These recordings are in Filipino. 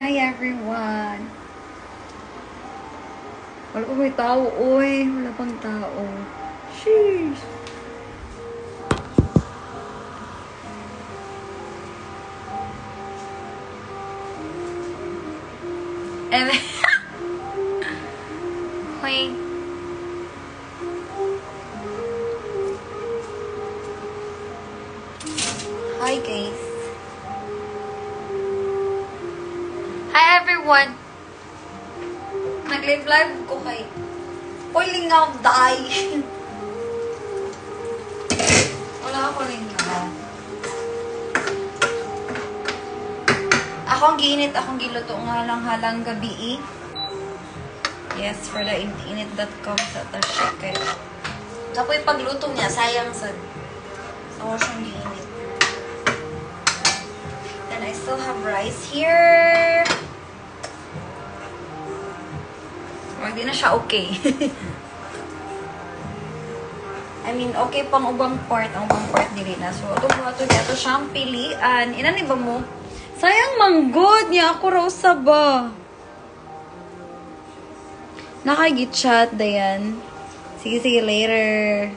Hi everyone! Wala pa may tao, oy. Wala pang tao. Sheesh! Hoy. Hi guys. Hi everyone! Nag-live ko kay lingaw die. Wala ako lingaw. Akong giinit, akong giluto nga lang halang gabi. Yes, for the init.com sa tasya kay. Kapoy pagluto niya, sayang sa ako siyang giinit. Then I still have rice here. Hindi na siya okay. I mean, okay pang ubang part. Ang ubang part nili na. So, ito siyang pilian. Inani ba mo? Sayang manggod niya. Ako raw sa ba? Nakagit-chat, Dayan. Sige, later.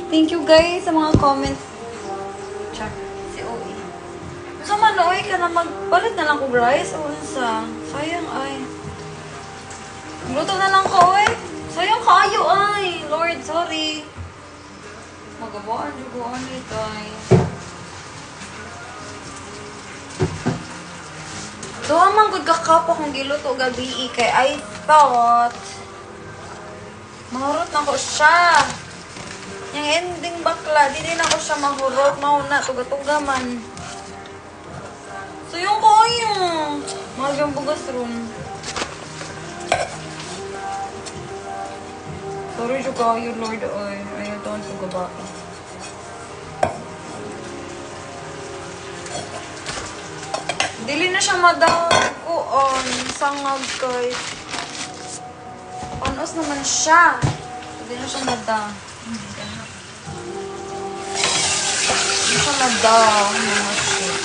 Thank you guys sa mga comments. Check. Si OE. So, manoy ka na magpalit na lang ko, guys. O, sa sayang, ay. Magluto na lang ko, eh. Sayang kayo, ay. Lord, sorry. Magabaan, jugoan ito, ay. Doon man good kakapa kung giluto gabi, kay I thought mahurot na ko siya. Yung ending bakla, di din ako siya mahurot. Mauna, tuga-tuga man. So, yung koyo. Magang bugas ron. Sorry, juga kayo, Lord. Ay, ayaw doon tuga ba. Dili na siya madaguan. Sangag kay. Panos naman siya. Dili na siya madaguan. Hindi siya madaguan. Mga shit.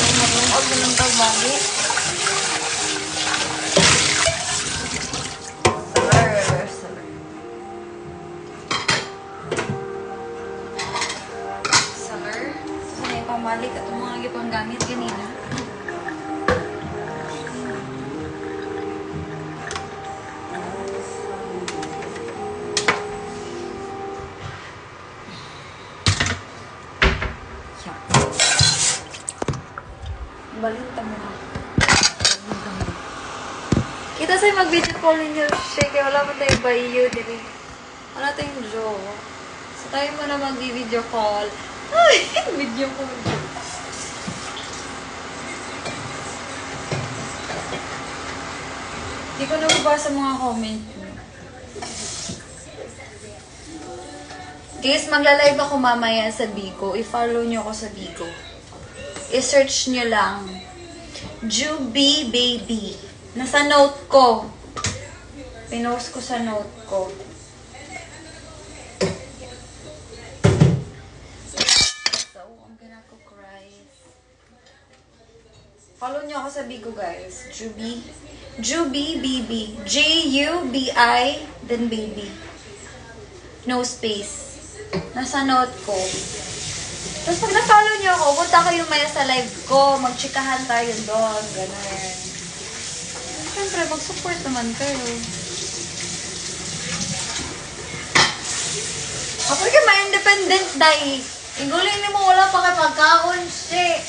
Ay, marunod na lang tawagi. Salar. Sana yung pamalik at mga gipang gamit kanina. Balita mo na. Kita sa'yo mag-video call ninyo, shake. Wala mo tayong bayo, dili. Wala tayong jowa. So, tayo mo na mag-video call. Ay, video call. Hindi ko nababasa mga comment mo. Guys, magla-live ako mamaya sa Bigo. I-follow nyo ako sa Bigo. I-search nyo lang. Juby Baby. Nasa note ko. Pinost ko sa note ko. So, I'm gonna cook rice. Follow nyo ako sa Bigo, guys. Juby Baby. J-U-B-I then baby. No space. Nasa note ko. Tapos pag na-follow nyo ako, punta kayo maya sa live ko. Magchikahan tayo doon. Ganun. Siyempre, mag-support naman kayo. Ako kayo ma-independent dahil. Ingulin mo wala pa kay pagkaon. Shit.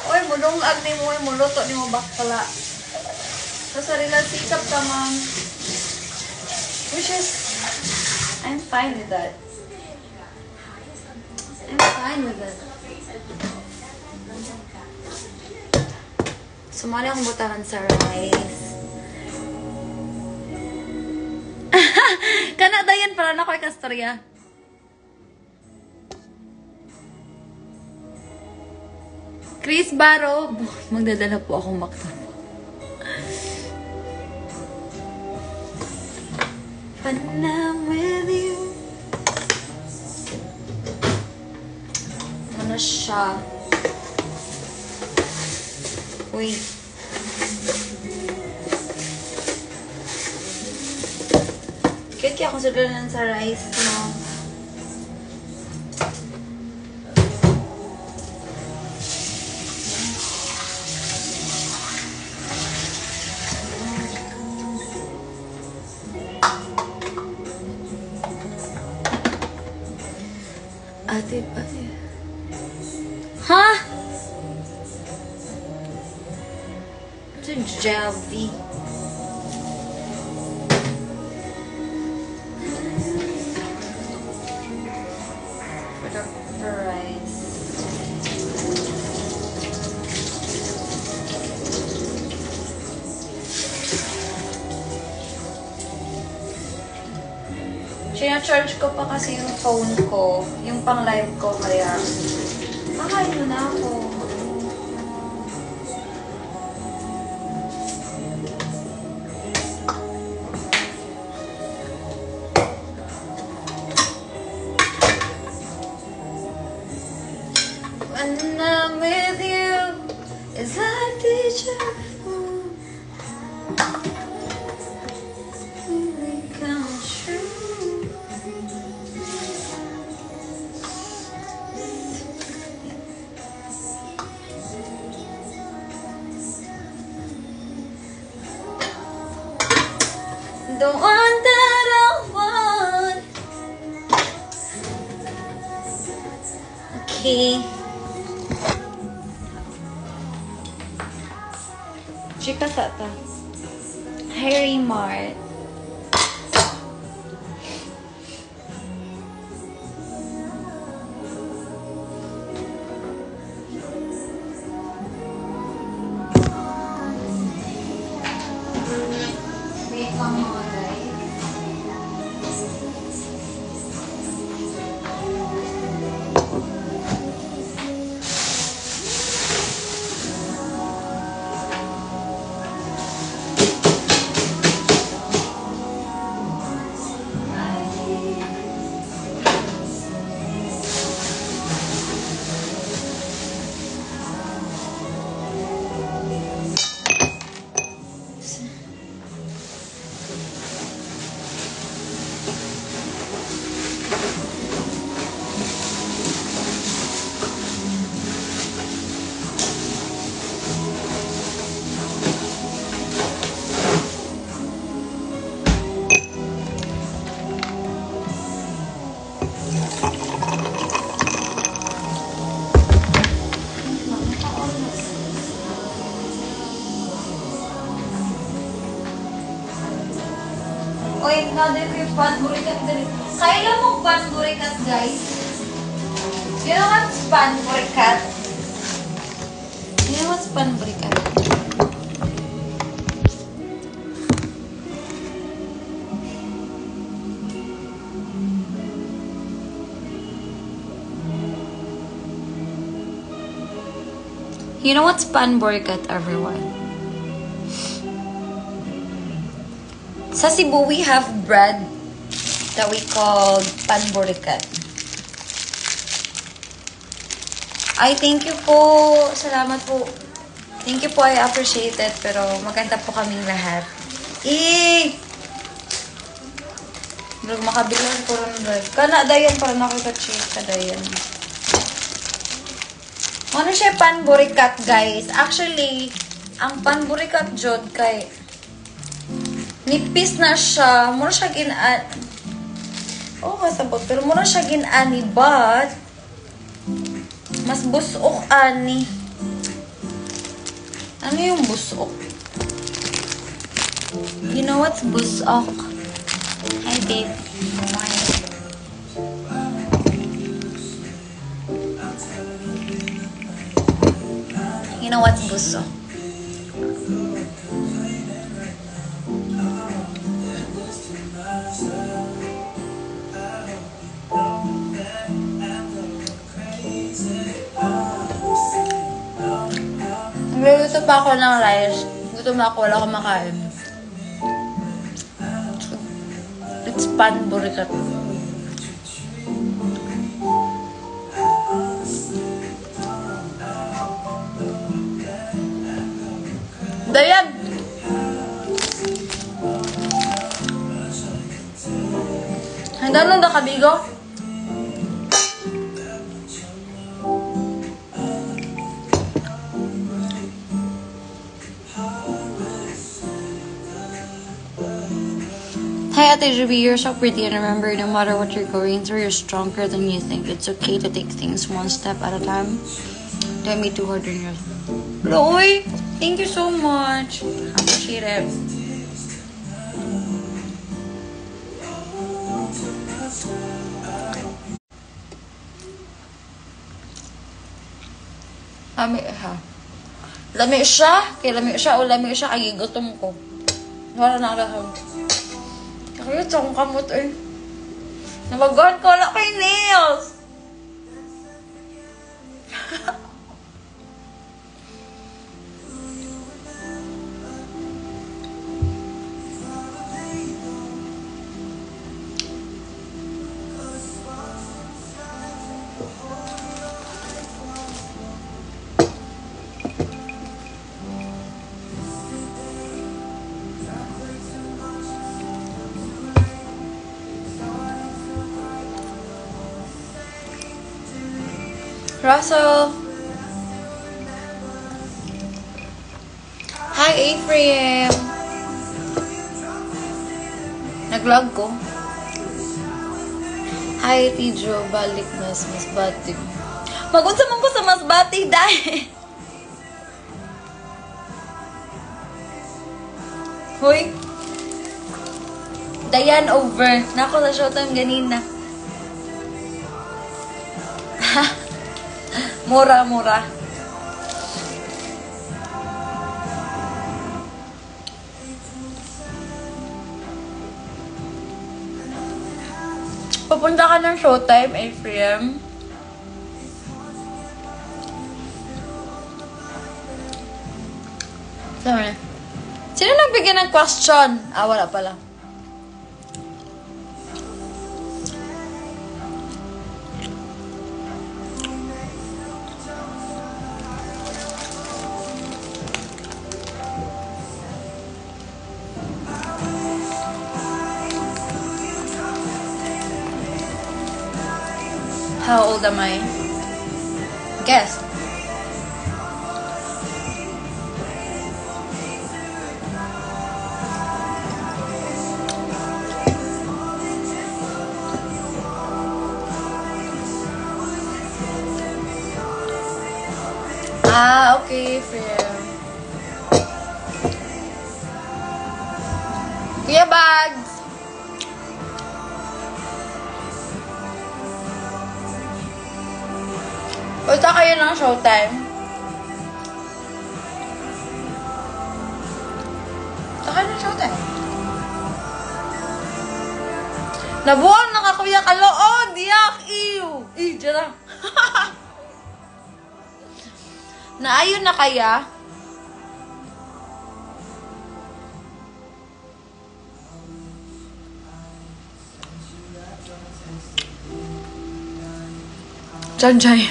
Uy, mulungag ni mo. Muluto ni mo bakla. Sa sarila sikap ka, ma'am. Which is, I'm fine with that. I'm fine with it. Sumali akong butahan sa rice. Kanada yan pala na ko ay kastorya. Chris Barrow. Magdadala po akong makto. When I'm with you. siya. Wait. Cute kaya kung sila sa rice, no? Ate pa eh. Ha? Ito Javi. For rice. Sina-charge ko pa kasi yung phone ko, yung pang live ko, kaya makain mo na ako. When I'm with you, it's like deja vu. Really come true. The one that I want. Okay. Chika sata. Harry Mart. Wait lang mga guys. Oy, naday ko yung pan-burikat dali. Kailan mo pan-burikat, guys? You know what's pan-burikat? You know what's pan-burikat? You know what's pan-burikat, everyone? Sa Cebu, we have bread that we call pan-burikat. Ay, thank you po. Salamat po. Thank you po. I appreciate it. Pero maganda po kaming lahat. Bro, makabilang ko rin bread. Kana, dayan para nakita cheese ka, dayan. Ano siya pan-burikat, guys? Actually, ang pan-burikat jod kay nipis na siya. Mura siya ginaan. Oh, kasabot. Pero mura siya ginani. But, mas busok ani. Ano yung busok? You know what's busok? Hi, babe. You know what's busok? Nagluluto pa ako ng rice. Gutom ako, wala akong makain. It's pan-burikat. Nanon da kabigo? Hi, Ate Juby, you're so pretty, and remember, no matter what you're going through, you're stronger than you think. It's okay to take things one step at a time. Don't be too hard on yourself. Loy, thank you so much. I appreciate it. Lami siya. Kaya lami siya o lami siya. Ay, gutom ko. Wala na ako. Kaya akong kamot eh. Nabagahan ko wala kay nails. Russell. Hi, Ephraim. Nag-vlog ko. Hi, Tidjo. Balik mas batig. Magunsa man ko sa mas batig dahil. Hoy. Dayan over. Nako sa showtime ganina. Mura. Pupunta ka ng showtime, Ephraim. Sabi na. Sino nagbigyan ng question? Wala pala. How old am I? Guess. Okay, fair. Kuya Bags! Punta kayo ng showtime. Punta kayo ng showtime. Nabuang na ka, Kuya Kalood! Diyak! Ew! Diyan na. Naayon na kaya? Sanjay.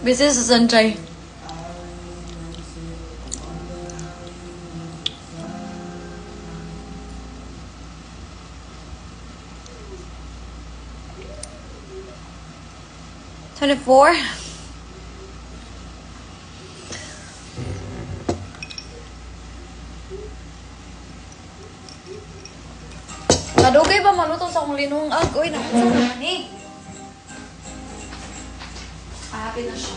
Busy sa Sanjay. $24. Kadugay ba maluto sa akong linungag? Uy, nakunsa naman eh. Happy na siya.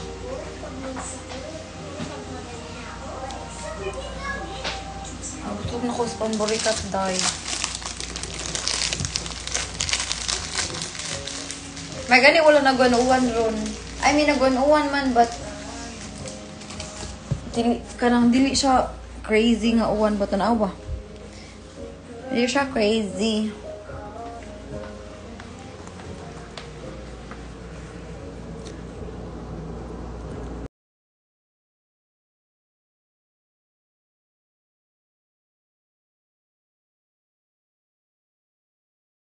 Gutom na ko sa pamburikat dahil. May gani wala nagwanuwan ron. I mean, nagwanuwan man, but dili siya crazy nga uwan ba tanaw ba? Hindi siya crazy.